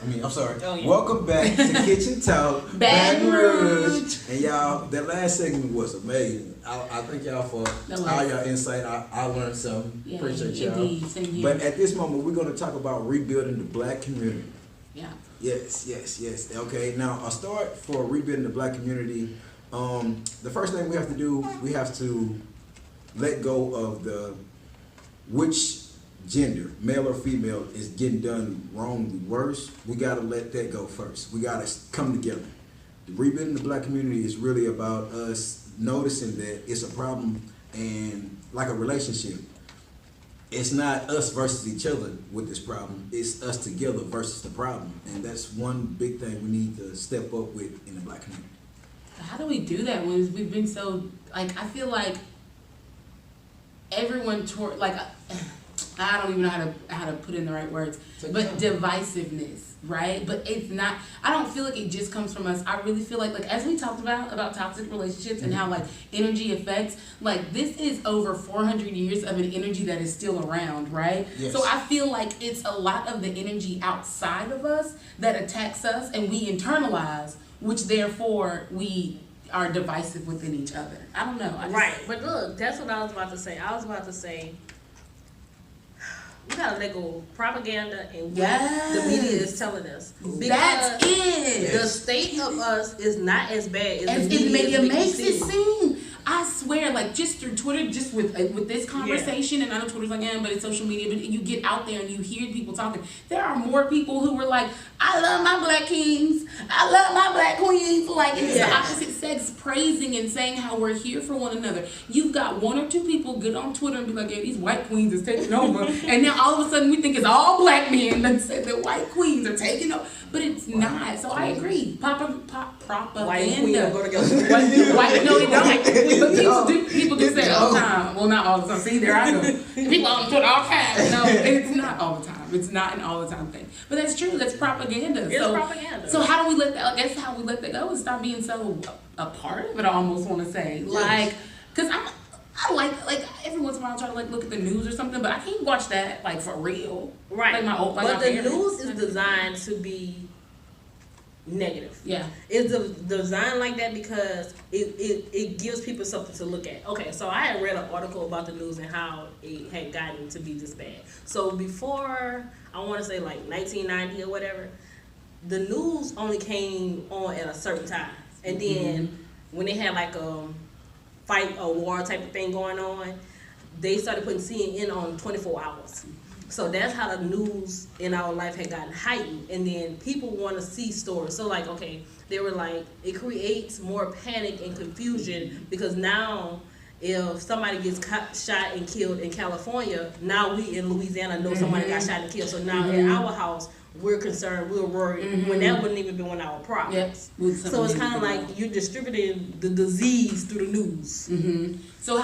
I'm sorry. Oh, yeah. Welcome back to Kitchen Talk, Baton Rouge. And y'all, that last segment was amazing. I thank y'all for all y'all insight. I learned something. Yeah, Appreciate y'all. indeed. Same here. But at this moment, we're going to talk about rebuilding the black community. Yeah. Yes. Okay, now a start for rebuilding the black community. The first thing we have to do, we have to let go of the which gender, male or female, is getting done wrong worse. We gotta let that go first. We gotta come together. The rebuilding the black community is really about us noticing that it's a problem, and like a relationship, it's not us versus each other with this problem. It's us together versus the problem, and that's one big thing we need to step up with in the black community. How do we do that when we've been so, like, I feel like everyone I don't even know how to put in the right words, but divisiveness, right? But it's not, I don't feel like it just comes from us. I really feel like as we talked about toxic relationships and how energy affects, this is over 400 years of an energy that is still around, right? Yes. So I feel like it's a lot of the energy outside of us that attacks us and we internalize, which therefore we are divisive within each other. I don't know. Right, but look, that's what I was about to say. I was about to say, we gotta let go of propaganda and what the media is telling us. Because that's it. The state of us is not as bad as the media makes it seem. I swear, just through Twitter, just with this conversation, and I know Twitter's but it's social media, but you get out there and you hear people talking. There are more people who were like, I love my black kings, I love my black queens. It's the opposite sex praising and saying how we're here for one another. You've got one or two people get on Twitter and be like, yeah, these white queens is taking over. And now all of a sudden we think it's all black men that said that white queens are taking over. But it's not. So I agree. Propaganda. White queen don't go together. No, they don't. But people do say it all the time. Well, not all the time. See, there I go. People on Twitter all the time. No, it's not all the time. It's not an all the time thing. But that's true. That's propaganda. It's propaganda. So how do we let that? I guess how we let that go is stop being so a part of it. I almost want to say, because I like every once in a while I try to look at the news or something, but I can't watch that for real. Right. But the news is designed to be negative. Yeah. It's designed like that because it gives people something to look at. Okay, so I had read an article about the news and how it had gotten to be this bad. So before, I want to say 1990 or whatever, the news only came on at a certain time. And then when they had a fight or war type of thing going on, they started putting CNN on 24 hours. So that's how the news in our life had gotten heightened. And then people want to see stories. So they were it creates more panic and confusion because now if somebody gets shot and killed in California, now we in Louisiana know somebody got shot and killed. So now in our house, we're concerned, we're worried, when that wouldn't even be one of our problems. Yep. So it's kind of you're distributing the disease through the news. So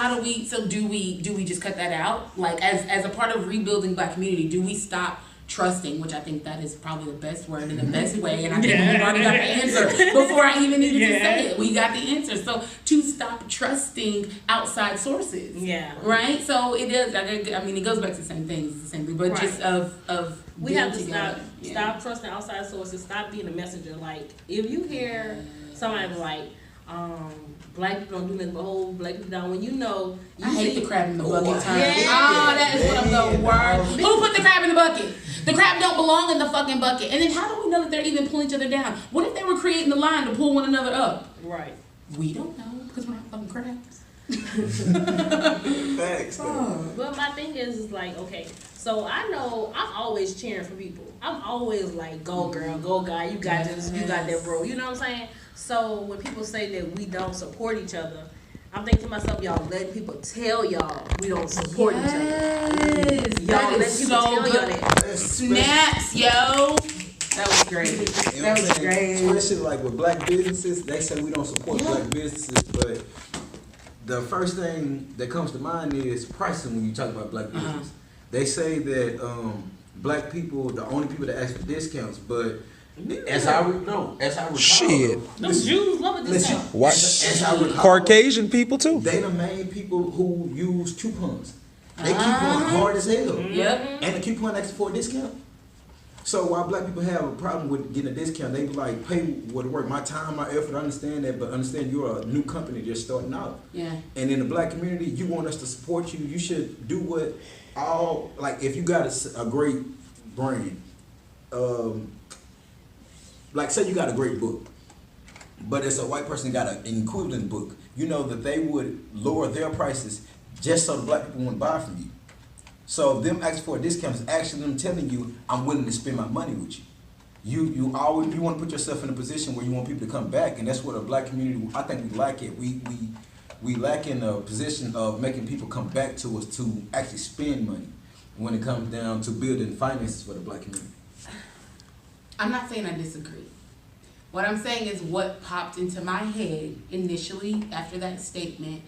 do we just cut that out? As a part of rebuilding black community, do we stop trusting, which I think that is probably the best word and the best way, and I think we've already got the answer before I even needed to say it. We got the answer. So to stop trusting outside sources. Yeah. Right? So it is, it goes back to the same things, it's the same thing, but just of we have to together. Stop trusting outside sources, stop being a messenger. If you hear somebody black people don't do nothing but hold black people down, when I hate the crab in the bucket time. Yeah. That is one of the worst. Who put the crab in the bucket? The crab don't belong in the fucking bucket. And then how do we know that they're even pulling each other down? What if they were creating the line to pull one another up? Right. We don't know because we're not fucking crabs. Thanks. But my thing is okay, so I know I'm always cheering for people. I'm always go girl, go guy, you got this, you got that, bro. You know what I'm saying? So when people say that we don't support each other, I'm thinking to myself, y'all letting people tell y'all we don't support each other. Y'all letting people tell y'all that. Snaps, yo. That was great. That was great. Especially with black businesses, they say we don't support black businesses, but the first thing that comes to mind is pricing when you talk about black business. They say that black people, the only people that ask for discounts, but as I recall, shit, those Jews love a discount. As I recall, Caucasian people too. They the main people who use coupons. They coupon hard as hell. Yep. And the coupon asks for a discount. So while black people have a problem with getting a discount, they be like, pay what it work, my time, my effort, I understand that, but understand you're a new company just starting out. Yeah. And in the black community, you want us to support you. You should do what like if you got a great brand, like say you got a great book, but it's a white person got an equivalent book, you know that they would lower their prices just so the black people want to buy from you. So them asking for a discount is actually them telling you, I'm willing to spend my money with you. You want to put yourself in a position where you want people to come back, and that's what a black community, I think we lack it. We lack in a position of making people come back to us to actually spend money when it comes down to building finances for the black community. I'm not saying I disagree. What I'm saying is what popped into my head initially after that statement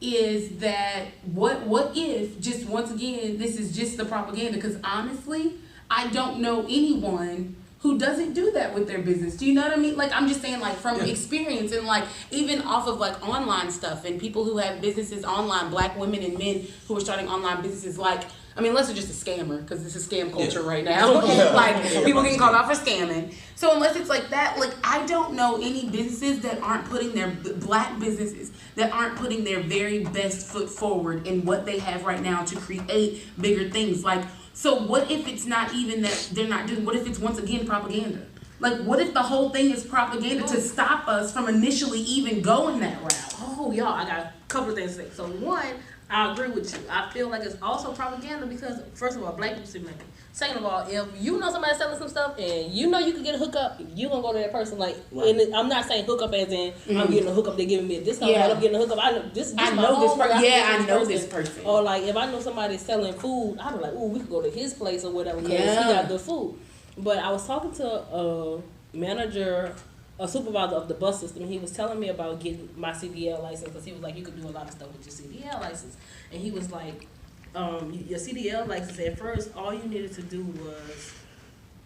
is that what if, just once again, this is just the propaganda, because honestly, I don't know anyone who doesn't do that with their business. Do you know what I mean? Like, I'm just saying, like, from experience, and like even off of like online stuff and people who have businesses online, black women and men who are starting online businesses, like, I mean, unless it's just a scammer, because it's a scam culture right now. Like, people getting called out for scamming. So unless it's like that, like, I don't know any businesses that aren't putting their, black businesses, that aren't putting their very best foot forward in what they have right now to create bigger things. Like, so what if it's not even that they're not doing, what if it's once again propaganda? Like, what if the whole thing is propaganda to stop us from initially even going that route? Oh, y'all, I got a couple of things to say. So one, I agree with you. I feel like it's also propaganda because, first of all, black people see money. Second of all, if you know somebody selling some stuff and you know you can get a hookup, you gonna go to that person. Like, and I'm not saying hookup as in I'm getting a hookup, they're giving me a discount. I'm getting a hookup. I know this I my know this home, person. Yeah, I know this person. Or like if I know somebody's selling food, I'll be like, ooh, we could go to his place or whatever because he got good food. But I was talking to a manager, a supervisor of the bus system. He was telling me about getting my CDL license because he was like, you could do a lot of stuff with your CDL license. And he was like, your CDL license, at first, all you needed to do was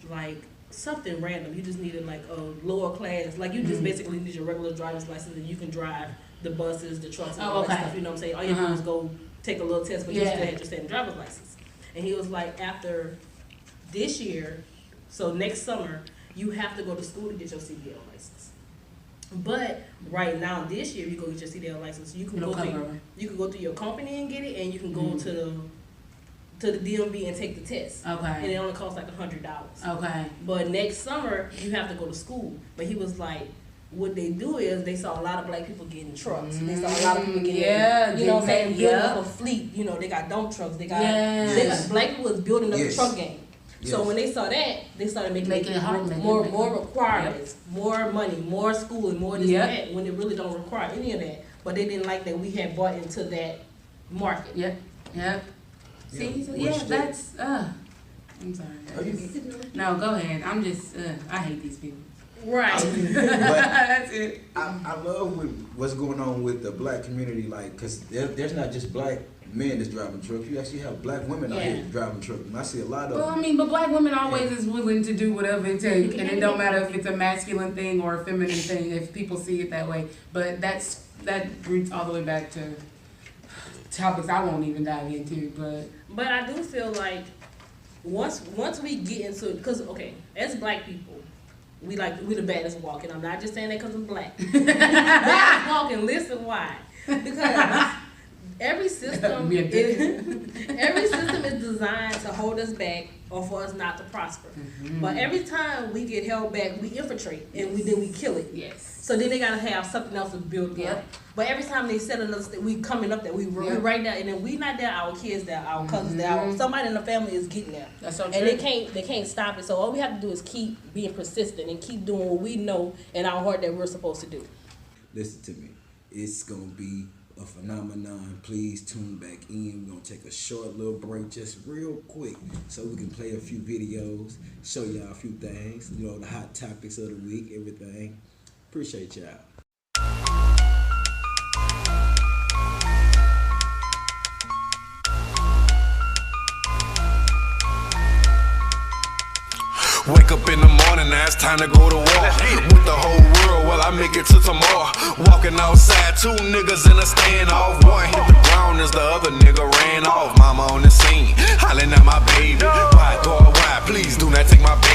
like something random. You just needed like a lower class, like you just basically need your regular driver's license and you can drive the buses, the trucks, and all that stuff. You know what I'm saying? All you have to do is go take a little test, but you still had your same driver's license. And he was like, after this year, so next summer, you have to go to school to get your CDL license. But right now, this year, you go get your CDL license. You can go through your company and get it, and you can go to the DMV and take the test. Okay. And it only costs like $100. Okay. But next summer, you have to go to school. But he was like, what they do is they saw a lot of black people getting trucks. They saw a lot of people getting, you know what I'm saying, building up a fleet. You know, they got dump trucks. They got black people was building up the truck game. So when they saw that, they started making it hard, more requirements, more money, more schooling, more this and that, when it really don't require any of that. But they didn't like that we had bought into that market. See, so that's, I'm sorry. No, go ahead. I'm just, I hate these people. Right. That's it. I love what's going on with the black community, like, because there's not just black men that's driving trucks. You actually have black women out here driving trucks, and I see a lot of. Well, I mean, but black women always is willing to do whatever it takes, and it don't matter if it's a masculine thing or a feminine thing. If people see it that way, but that roots all the way back to topics I won't even dive into. But I do feel like once we get into it, because as black people. We the baddest walking. I'm not just saying that because I'm black. Baddest walking. Listen why? Because every system is designed to hold us back or for us not to prosper. But every time we get held back, we infiltrate and then we kill it. Yes. So then they gotta have something else to build on. But every time they set another step, we coming up there, we right there, and then we not there, our kids there, our cousins there, somebody in the family is getting there. That's so true. And they can't stop it. So all we have to do is keep being persistent and keep doing what we know in our heart that we're supposed to do. Listen to me. It's gonna be a phenomenon. Please tune back in. We're gonna take a short little break, just real quick, so we can play a few videos, show y'all a few things, you know, the hot topics of the week, everything. Appreciate y'all. Wake up in the morning, now it's time to go to war with the whole world, well I make it to tomorrow. Walking outside, two niggas in a standoff. One hit the ground as the other nigga ran off. Mama on the scene, hollering at my baby. Why, God, why, please do not take my baby.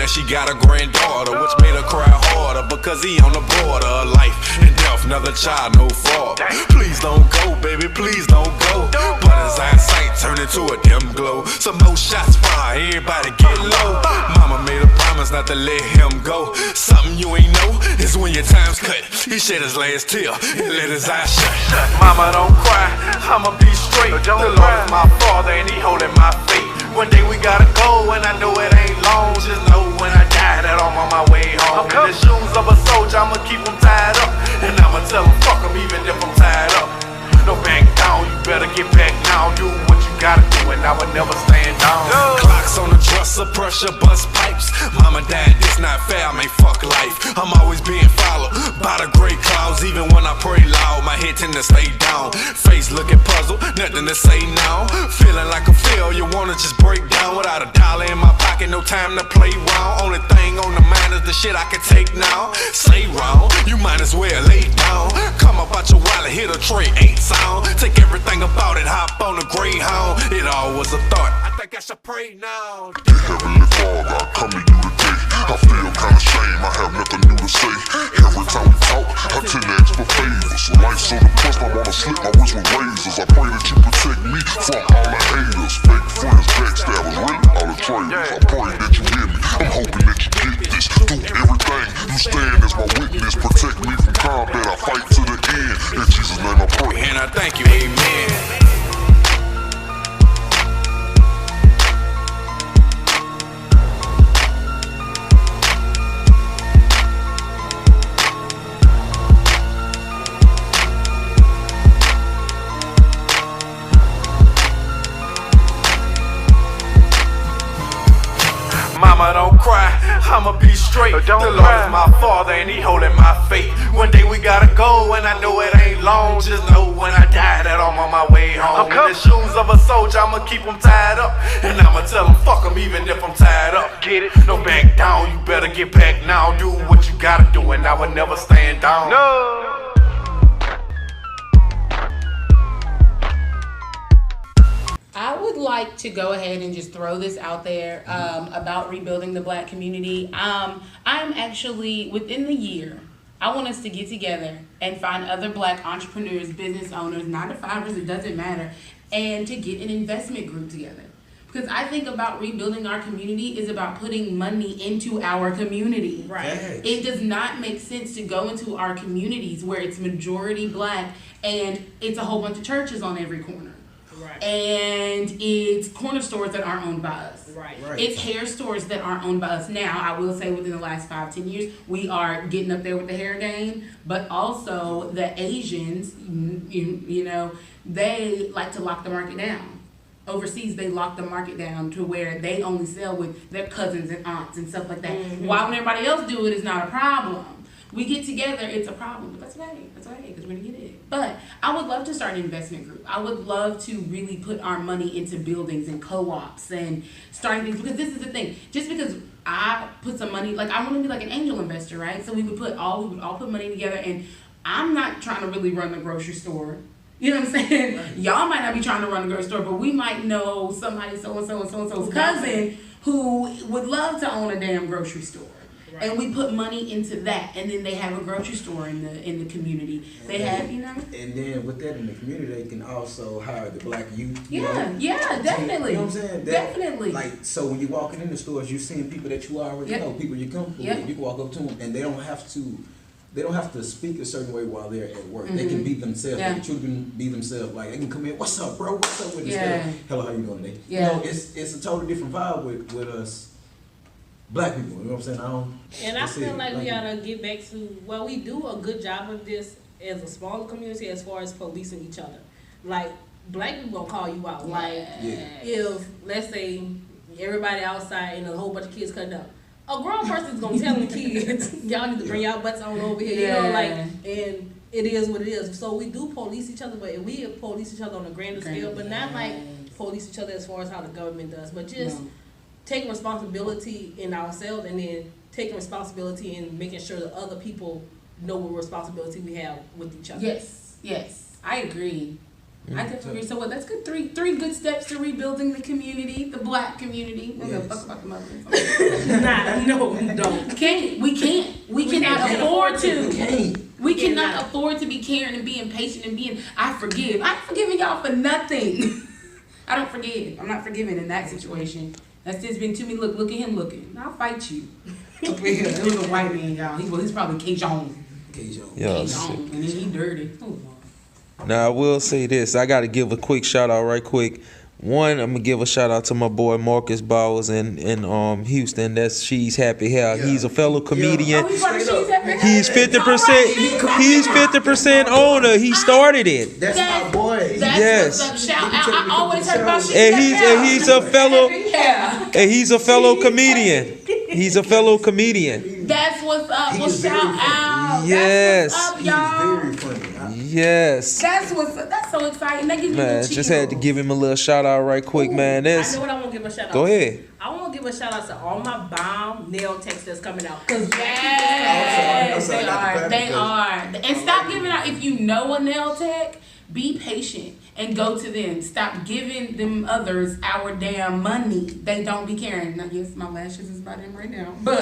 now she got a granddaughter, which made her cry harder because he on the border of life and death. Another child, no fault. Please don't go, baby, please don't go. But his eyesight turned into a dim glow. Some more shots fire, everybody get low. Mama made a promise not to let him go. Something you ain't know is when your time's cut. He shed his last tear and let his eyes shut. Mama, don't cry, I'ma be straight. The Lord is my father and he holding my fate. One day we gotta go and I know it ain't long. Just know when I die that I'm on my way home. In the shoes of a soldier, I'ma keep him tied up. And I'ma tell him fuck him even if I'm tied up. No back down, you better get back now. Do what you gotta do and I would never stand down. Clocks on the dresser, pressure, bust pipes. Mama died, this not fair, I mean fuck life. I'm always being followed by the gray clouds. Even when I pray loud, my head tend to stay down. Face looking puzzled, nothing to say now. Feeling like a failure, wanna just break down. Without a dollar in my pocket, no time to play round. Only thing on the mind is the shit I can take now. Say wrong, you might as well lay down. Come up out your wallet, hit a tray, 8 sound. Take everything about it, hop on a Greyhound. It all was a thought, I think I should pray now. Dear Heavenly Father, I come to you today. I feel kinda shame, I have nothing new to say. Every time we talk, I tend to ask for favors. Life so depressed, I wanna slip my wrist with razors. I pray that you protect me from all the haters. Fake friends, backstabbers, really all the traitors. I pray that you hear me, I'm hoping that you get this. Do everything, you stand as my witness. Protect me from combat, I fight to the end. In Jesus' name I pray. And I thank you, amen. Mama, don't cry, I'ma be straight. The Lord is my father and he holding my fate. One day we gotta go and I know it ain't long. Just know when I die that I'm on my way home. In the shoes of a soldier, I'ma keep him tied up. And I'ma tell him fuck him even if I'm tied up. Get it? No back down, you better get back now. Do what you gotta do and I would never stand down. No. I would like to go ahead and just throw this out there about rebuilding the Black community. I'm actually, within the year, I want us to get together and find other Black entrepreneurs, business owners, 9-to-5ers, it doesn't matter, and to get an investment group together. Because I think about rebuilding our community is about putting money into our community. Right. It does not make sense to go into our communities where it's majority Black and it's a whole bunch of churches on every corner. Right. And it's corner stores that aren't owned by us. Right. It's hair stores that aren't owned by us. Now, I will say within the last 5-10 years, we are getting up there with the hair game, but also the Asians, you know, they like to lock the market down. Overseas, they lock the market down to where they only sell with their cousins and aunts and stuff like that. Mm-hmm. Why when everybody else do it, it's not a problem. We get together, it's a problem, but that's okay, because we're gonna get it. But I would love to start an investment group. I would love to really put our money into buildings and co-ops and starting things, because this is the thing. Just because I put some money, like I want to be like an angel investor, right? So we would all put money together, and I'm not trying to really run the grocery store. You know what I'm saying? Right. Y'all might not be trying to run a grocery store, but we might know somebody so-and-so's cousin who would love to own a damn grocery store. Right. And we put money into that, and then they have a grocery store in the community. They have, you know. And then with that in the community, they can also hire the Black youth. Yeah, definitely. You know what I'm saying? Definitely. Like, so when you're walking in the stores, you're seeing people that you already know, people you're comfortable with. You can walk up to them, and they don't have to speak a certain way while they're at work. Mm-hmm. They can be themselves. They can truly be themselves. Like, they can come in, what's up, bro? What's up with this? Hello, how you doing today? Yeah. You know, it's a totally different vibe with us Black people. You know what I'm saying? And I feel like we ought to get back to, well, we do a good job of this as a smaller community as far as policing each other. Like, Black people gonna call you out. Like, if, let's say, everybody outside and a whole bunch of kids cutting up, a grown person's gonna tell the kids, y'all need to bring y'all butts on over here. You know, like, and it is what it is. So we do police each other, but we police each other on a grander scale, but not like police each other as far as how the government does, but just taking responsibility in ourselves, and then taking responsibility in making sure that other people know what responsibility we have with each other. Yes, I agree. I definitely agree. So what? That's good. Three good steps to rebuilding the community, the black community. We're gonna fuck about the Muslims. Don't. We cannot afford to. We cannot afford to be caring and being patient and being. I'm forgiving y'all for nothing. I don't forgive. I'm not forgiving in that situation. That's just been to me. Look at him looking. I'll fight you. Up here. It was a white man, y'all. He's probably Cajun. And then he dirty. Oh, Now I will say this. I got to give a quick shout out right quick. One, I'm gonna give a shout out to my boy Marcus Bowers in Houston. That's She's Happy Hair. He's a fellow comedian. He's 50%. He's 50% owner. He started it. That's my boy. That's what's up. Shout out. I always heard about She's And he's a fellow. And he's a fellow comedian. He's a fellow comedian. That's what's up. Well, shout out. Yes. That's what's up, y'all. He's very funny. Yes. That's so exciting. That gives me Man, the just had to give him a little shout out right quick, man. I know what I want to give a shout out. Go ahead. I want to give a shout out to all my bomb nail techs that's coming out. Yes, they are. And stop giving out. If you know a nail tech, be patient and go to them. Stop giving them others our damn money. They don't be caring. Now, yes, my lashes is by them right now. But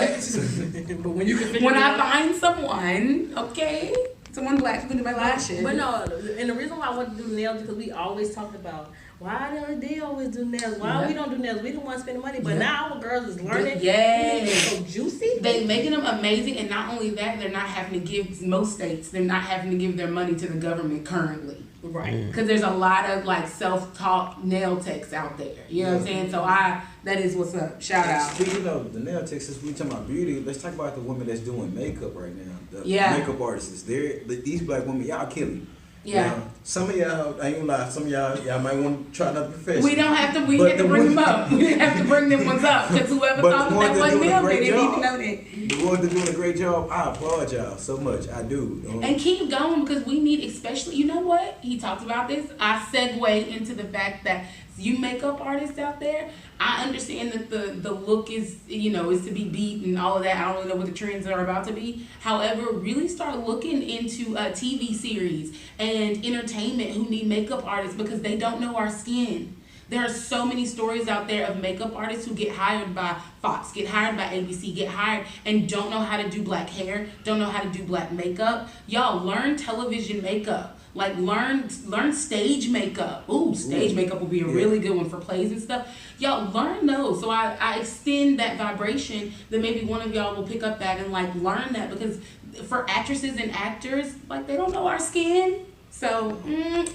when you can when I find someone, okay, someone black who can do my lashes. But no, and the reason why I want to do nails because we always talked about why they always do nails. Why we don't do nails? We don't want to spend the money. But now our girls is learning. Yes. So juicy. They making them amazing, and not only that, they're not having to give most states. They're not having to give their money to the government currently. Right. Because there's a lot of like self-taught nail techs out there. You know what I'm saying? So that is what's up. Shout out. Speaking of the nail techs, since we talking about beauty, let's talk about the women that's doing makeup right now. The makeup artists. These black women, y'all killing. Yeah. Now, some of y'all, I ain't gonna lie, some of y'all might want to try another profession. We have to bring them up. We have to bring them ones up. Because whoever thought that wasn't them, they didn't even know that. The ones that doing a great job, I applaud y'all so much. I do. And keep going because we need, especially, you know what? He talked about this. I segue into the fact that you makeup artists out there, I understand that the look is, is to be beat and all of that. I don't really know what the trends are about to be. However, really start looking into TV series and entertainment who need makeup artists because they don't know our skin. There are so many stories out there of makeup artists who get hired by Fox, get hired by ABC, get hired and don't know how to do black hair, don't know how to do black makeup. Y'all learn television makeup. Like learn stage makeup. Stage makeup will be a really good one for plays and stuff. Y'all learn those. So I extend that vibration that maybe one of y'all will pick up that and like learn that because for actresses and actors, like they don't know our skin. So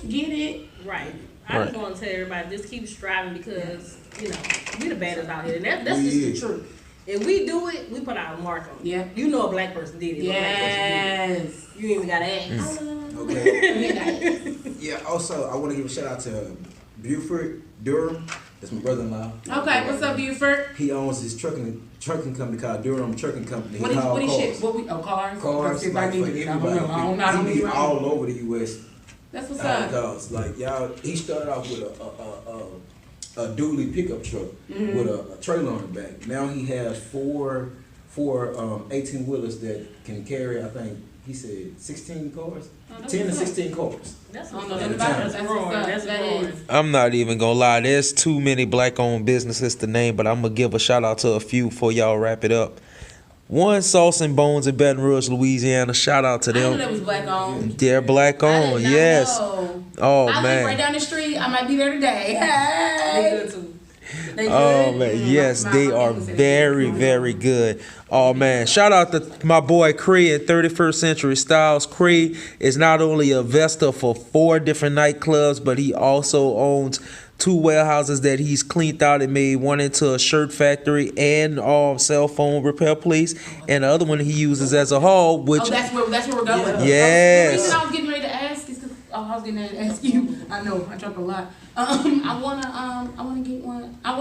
get it. Right. I just want to tell everybody, just keep striving because, we the baddest out here. And that's just the truth. If we do it, we put our mark on it. Yeah. You know a black person did it. Yes. You ain't even got to ask. Okay. Yeah, also, I want to give a shout out to Buford Durham. That's my brother-in-law. Okay, what's up, Buford? He owns this trucking company called Durham Trucking Company. What he ship? Cars? Cars, like for everybody. He be all over the U.S. That's what's up. Cause like y'all, he started off with a dually pickup truck with a trailer on the back. Now he has four 18-wheelers that can carry, I think he said 16 cars, 10 to 16 cars. That's I'm not even gonna lie. There's too many black-owned businesses to name, but I'm gonna give a shout out to a few before y'all wrap it up. One, Sauce and Bones in Baton Rouge, Louisiana. Shout out to them. I knew that was black owned. They're black owned, yes. Know. Oh I man. live right down the street. I might be there today. Hey. They good too. Oh man, yes, they are very, very good. Oh man, shout out to my boy Cree at 31st Century Styles. Cree is not only a investor for 4 different nightclubs, but he also owns 2 warehouses that he's cleaned out and made one into a shirt factory and cell phone repair place, and the other one he uses as a hall. Which that's where we're going. Yes. The reason I was getting ready to ask is because I was getting ready to ask you. I know I dropped a lot. I wanna get one. I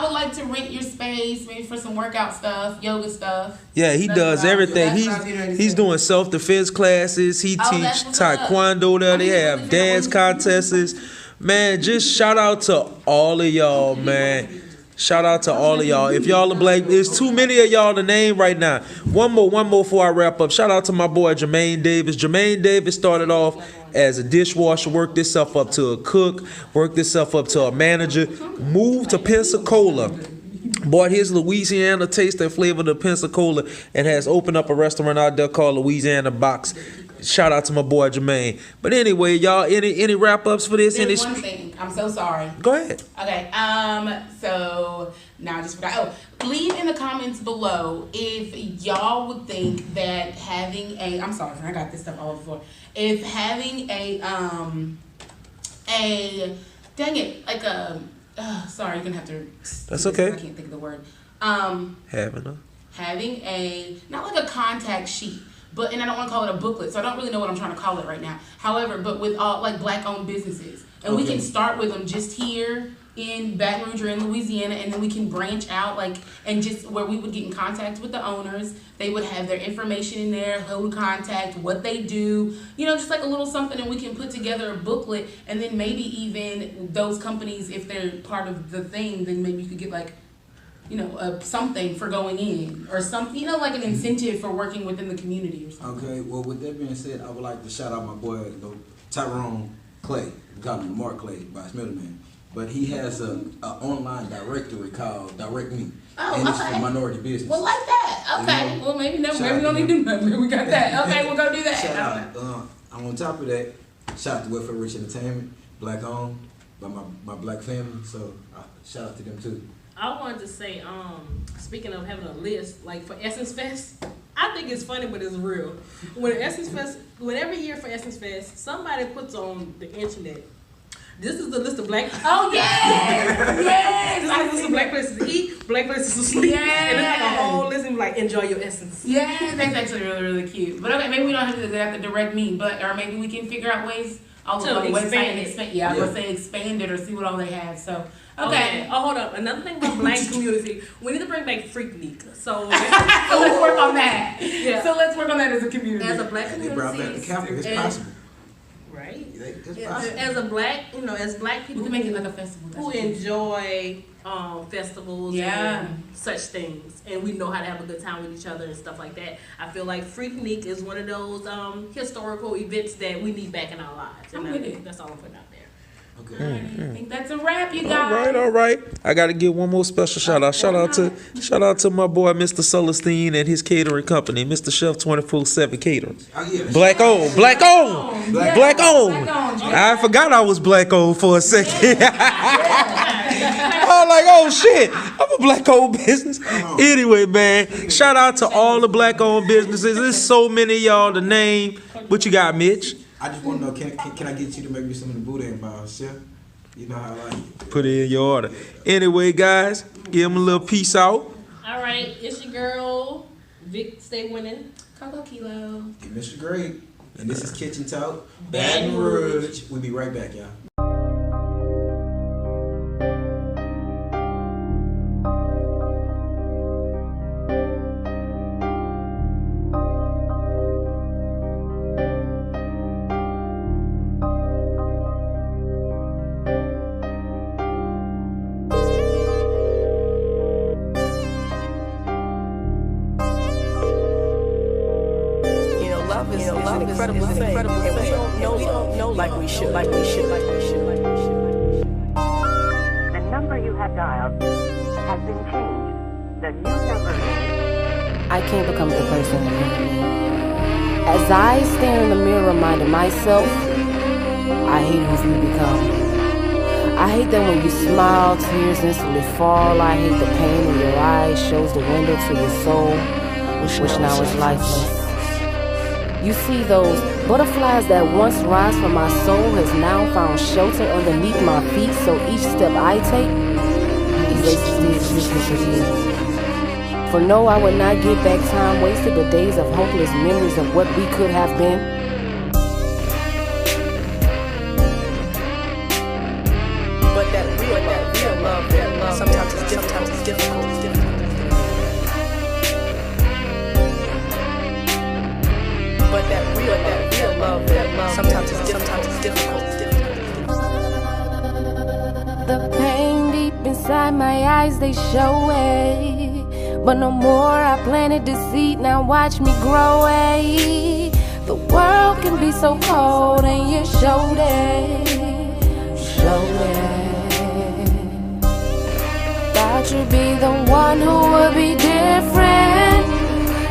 would like to rent your space maybe for some workout stuff, yoga stuff. Yeah, he does everything. He's doing self-defense classes. He teach taekwondo there. They have dance contests. Man, just shout out to all of y'all, man. Shout out to all of y'all. If y'all are black, there's too many of y'all to name right now. One more before I wrap up. Shout out to my boy Jermaine Davis. Jermaine Davis started off as a dishwasher, worked himself up to a cook, worked himself up to a manager, moved to Pensacola, bought his Louisiana taste and flavor to Pensacola, and has opened up a restaurant out there called Louisiana Box. Shout out to my boy Jermaine. But anyway, y'all, any wrap ups for this? There's one thing. I'm so sorry. Go ahead. Okay. So now I just forgot. Oh, leave in the comments below if y'all would think that having a. I'm sorry, I got this stuff all before. If having a dang it, like a. Sorry, you're gonna have to. That's okay. I can't think of the word. Having a not like a contact sheet. But, and I don't want to call it a booklet, so I don't really know what I'm trying to call it right now. However, but with all, like, black-owned businesses. And we can start with them just here in Baton Rouge or in Louisiana, and then we can branch out, like, and just where we would get in contact with the owners. They would have their information in there, who to contact, what they do, you know, just like a little something, and we can put together a booklet, and then maybe even those companies, if they're part of the thing, then maybe you could get, like, you know, something for going in or something, you know, like an incentive for working within the community or something. Okay, well, with that being said, I would like to shout out my boy, Tyrone Clay. We call him Mark Clay by his middleman. But he has a online directory called Direct Me. Oh, and it's okay. for minority business. Well, like that. Okay. You know, Well, maybe we shout don't need to do nothing. Maybe we got that. Okay, we'll go do that. Shout out. On top of that, shout out to Welfare Rich Entertainment, black owned by my black family. So shout out to them too. I wanted to say, speaking of having a list, like for Essence Fest, I think it's funny, but it's real. When every year for Essence Fest, somebody puts on the internet, this is the list of black. Oh yes, yes. This is the list of black places to eat, black places to sleep, and it's like a whole list of like enjoy your essence. Yeah, that's actually really, really cute. But okay, maybe we don't have to do that to direct me, but or maybe we can figure out ways. On the website and expand. Yeah, I was gonna say expand it or see what all they have. So okay. Oh, hold up. Another thing about black community, we need to bring back Freaknik. So let's work on that. Yeah. So let's work on that as a community. As a black community, they brought back the Catholic. It's possible. Right. It's possible. As a black, as black people, we can make it like a festival. Who enjoy festivals and such things, and we know how to have a good time with each other and stuff like that. I feel like Freaknik is one of those historical events that we need back in our lives. And that's all I'm putting out there. Okay. I think that's a wrap, you guys. All right. I got to give one more special shout out. Shout out to my boy Mr. Celestine and his catering company, Mr. Chef 24/7 Catering. Oh, yeah. Black owned. I forgot I was black owned for a second. I was like, oh shit, I'm a black owned business. Anyway, man, shout out to all the black owned businesses. There's so many of y'all to name. What you got, Mitch? I just want to know, can I get you to make me some of the boudin balls, Chef? You know how I like it. Put it in your order. Anyway, guys, give them a little peace out. All right, it's your girl, Vic. Stay winning. Coco Kilo. And Mr. Great. And this is Kitchen Talk, Baton Rouge. We'll be right back, y'all. Love is an incredible thing, and we don't know like we should. The number you have dialed has been changed. The new number is... I can't become the person that I am. As I stare in the mirror reminding myself, I hate who you become. I hate that when you smile, tears instantly fall. I hate the pain in your eyes shows the window to your soul, which now is lifeless. You see, those butterflies that once rise from my soul has now found shelter underneath my feet. So each step I take erases the existence of you. For no, I would not give back time wasted, but days of hopeless memories of what we could have been. But that real love, sometimes it's difficult. But that real love, sometimes it's difficult. The pain deep inside inside my eyes, they show it. But no more, I planted deceit, now watch me grow it. The world can be so cold and you showed it. Showed it. Thought you'd be the one who would be different.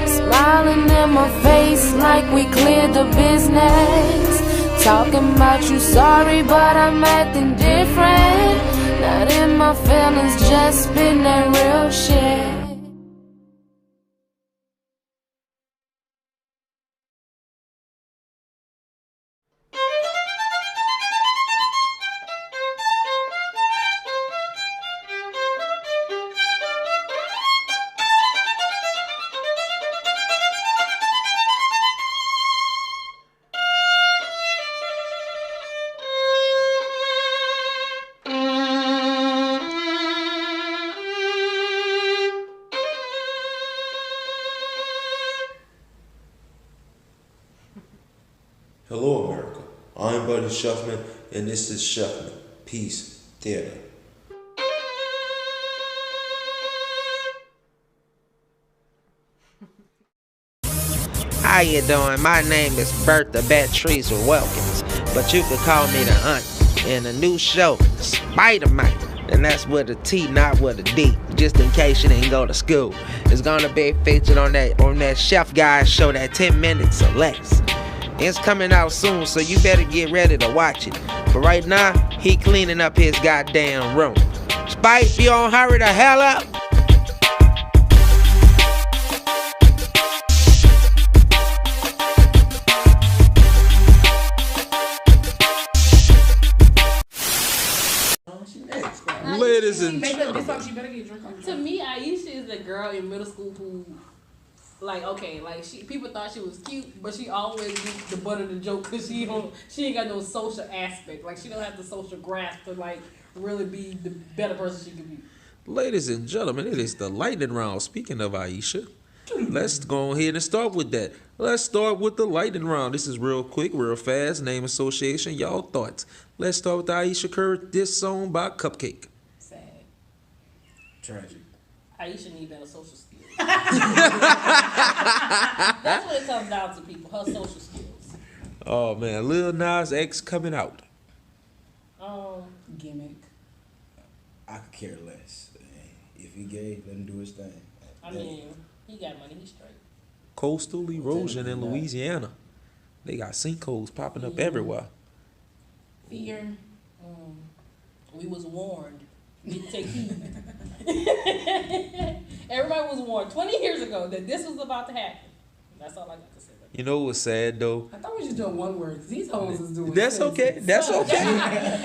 Smiling in my face like we cleared the business. Talking about you sorry, but I'm acting different. Not in my feelings, just spitting that real shit. Hello, America. I'm Buddy Shuffman, and this is Shuffman Peace Theater. How you doing? My name is Bertha Beatrice Wilkins, but you could call me the Aunt. In a new show, Spider-Man, and that's with a T, not with a D, just in case you didn't go to school. It's gonna be featured on that Chef Guy show, that 10 Minutes or Less. It's coming out soon, so you better get ready to watch it. But right now, he cleaning up his goddamn room. Spike, you don't hurry the hell up? Ladies and To me, Aisha is the girl in middle school who, people thought she was cute, but she always gets the butt of the joke because she ain't got no social aspect. Like, she don't have the social grasp to really be the better person she could be. Ladies and gentlemen, it is the lightning round. Speaking of Aisha, let's go ahead and start with that. Let's start with the lightning round. This is real quick, real fast. Name association, y'all thoughts. Let's start with Aisha Curry. This song by Cupcake. Sad. Tragic. Aisha need better social skills. That's what it comes down to, people. Her social skills. Oh man, Lil Nas X coming out. Gimmick. I could care less. If he gay, let him do his thing. I mean, he got money. He's straight. Coastal erosion in Louisiana. They got sinkholes popping up everywhere. Fear. We was warned. Need to take heed. Everybody was warned 20 years ago that this was about to happen. That's all I got to say. You know what's sad though? I thought we was just doing one word. Cause these hoes is doing. That's okay. That's okay.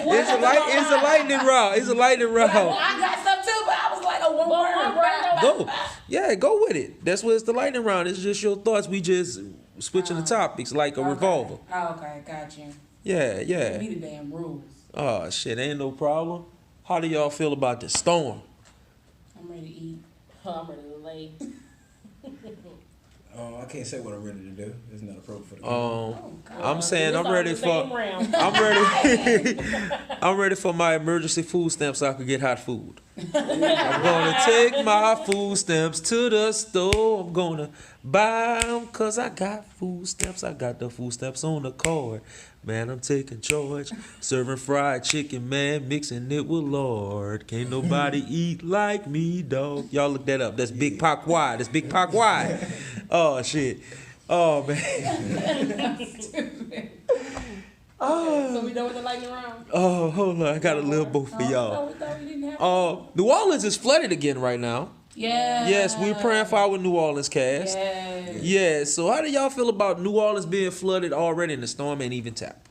It's a lightning round. It's a lightning round. I got some too, but I was like, one word. Go. Yeah, go with it. That's what it's the lightning round. It's just your thoughts. We just switching the topics like a revolver. Oh, okay, got you. Yeah. Be the damn rules. Oh shit, ain't no problem. How do y'all feel about the storm? I'm ready to eat. I'm ready to lay. I can't say what I'm ready to do. It's not appropriate for the I'm saying I'm ready for. I'm ready. I'm ready for my emergency food stamps so I can get hot food. I'm gonna take my food stamps to the store. I'm gonna buy them cause I got food stamps. I got the food stamps on the card. Man, I'm taking charge. Serving fried chicken, man, mixing it with Lord. Can't nobody eat like me, dog. Y'all look that up. That's Big Pac Wide. That's Big Pac Wide. Oh, shit. Oh, man. So we done with the lightning round? Oh, hold on. I got a little both for y'all. New Orleans is flooded again right now. Yeah. Yes, we're praying for our New Orleans cast. Yes. Yeah, so how do y'all feel about New Orleans being flooded already and the storm ain't even tapped?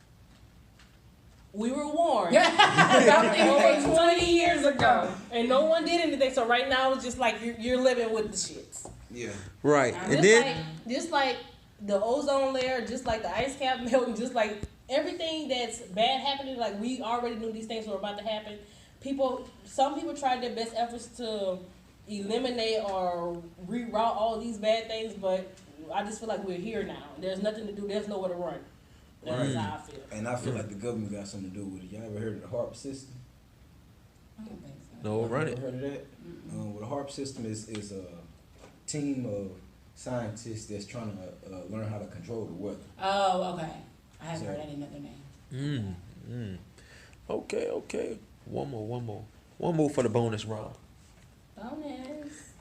We were warned. Over 20 years ago. And no one did anything. So right now it's just like you're living with the shits. Yeah. Right. And then just like the ozone layer, just like the ice cap melting, just like everything that's bad happening, like we already knew these things were about to happen. Some people tried their best efforts to eliminate or reroute all these bad things, but I just feel like we're here now. There's nothing to do. There's nowhere to run. That's how I feel. And I feel like the government got something to do with it. Y'all ever heard of the HARP system? I don't think so. No, run it. Ever heard of that? Well, the HARP system is a team of scientists that's trying to learn how to control the weather. Oh, okay. I haven't heard any other name. Okay. One more for the bonus round. Bonus.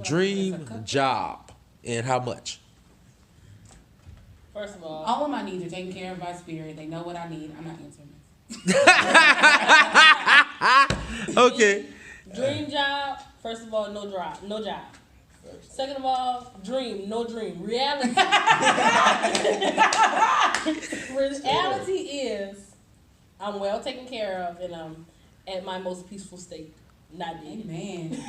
Dream job and how much? First of All of my needs are taken care of by spirit. They know what I need. I'm not answering this. Okay. Dream job. First of all, no job. Second of all, dream, no dream. Reality. Reality is I'm well taken care of and I'm at my most peaceful state. Not dead. Amen.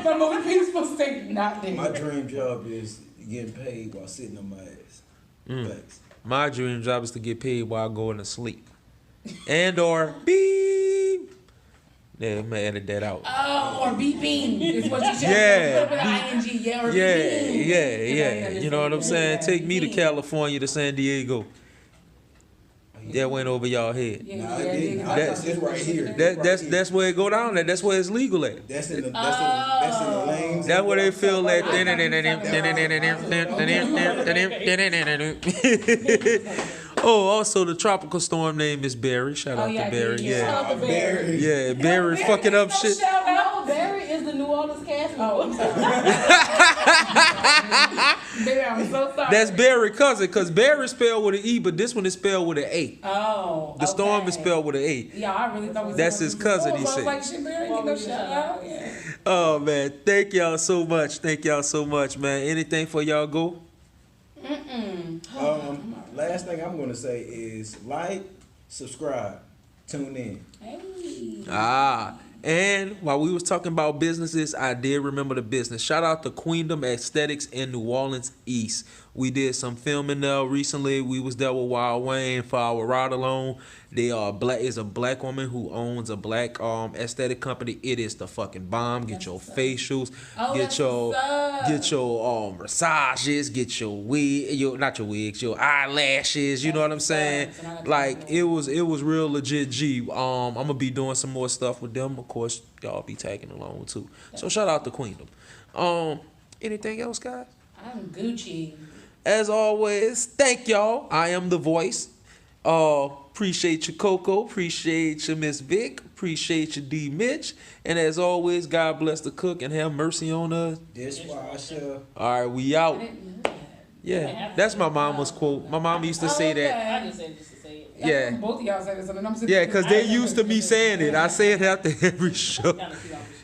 My most peaceful state, not dead. My dream job is getting paid while sitting on my ass. Thanks. My dream job is to get paid while going to sleep. And or beep. Yeah, I'm gonna edit that out. Oh, or beeping is what you said. Yeah. Put an ing, yeah, or Yeah, beeping. yeah. You know what I'm saying? Take me to California to San Diego. That went over y'all head. Yeah, Nah, yeah, it didn't. yeah. That's right here. That's where it go down at. That's where it's legal at. That's in the lanes. That's where they feel that. Oh, also the tropical storm name is Barry. Shout out to Barry. Shout out to Barry. Yeah, Barry fucking up shit. No, Barry is the New Orleans cast. I'm sorry. Baby, I'm so sorry. That's Barry cousin, cause Barry spelled with an E, but this one is spelled with an A. Oh. The storm is okay. spelled with an A. Yeah, I really thought it was That's his cousin, he so I was said. like, shit, Barry, get no shout out. Yeah. Oh man, thank y'all so much. Thank y'all so much, man. Anything for y'all go? Last thing I'm gonna say is like, subscribe, tune in. Hey. And while we was talking about businesses, I did remember the business. Shout out to Queendom Aesthetics in New Orleans East. We did some filming there recently. We was there with Wild Wayne for our ride along. They are black. Is a black woman who owns a black aesthetic company. It is the fucking bomb. Get your facials, get your massages, get your wig, not your wigs, your eyelashes. You know what I'm saying? Like it was real legit. G. I'm gonna be doing some more stuff with them. Of course, y'all be tagging along too. So shout out to Queendom. Anything else, guys? I'm Gucci. As always, thank y'all. I am the voice. Appreciate you, Coco. Appreciate you, Miss Vic. Appreciate you, D. Mitch. And as always, God bless the cook and have mercy on us. Dishwasher. All right, we out. I didn't know that. Yeah, that's my mama's quote. My mama used to say that. I just said it just to say it. Yeah. Both of y'all said something. I'm Yeah, because they used to me saying it. I say it after every show. Kind of cute off the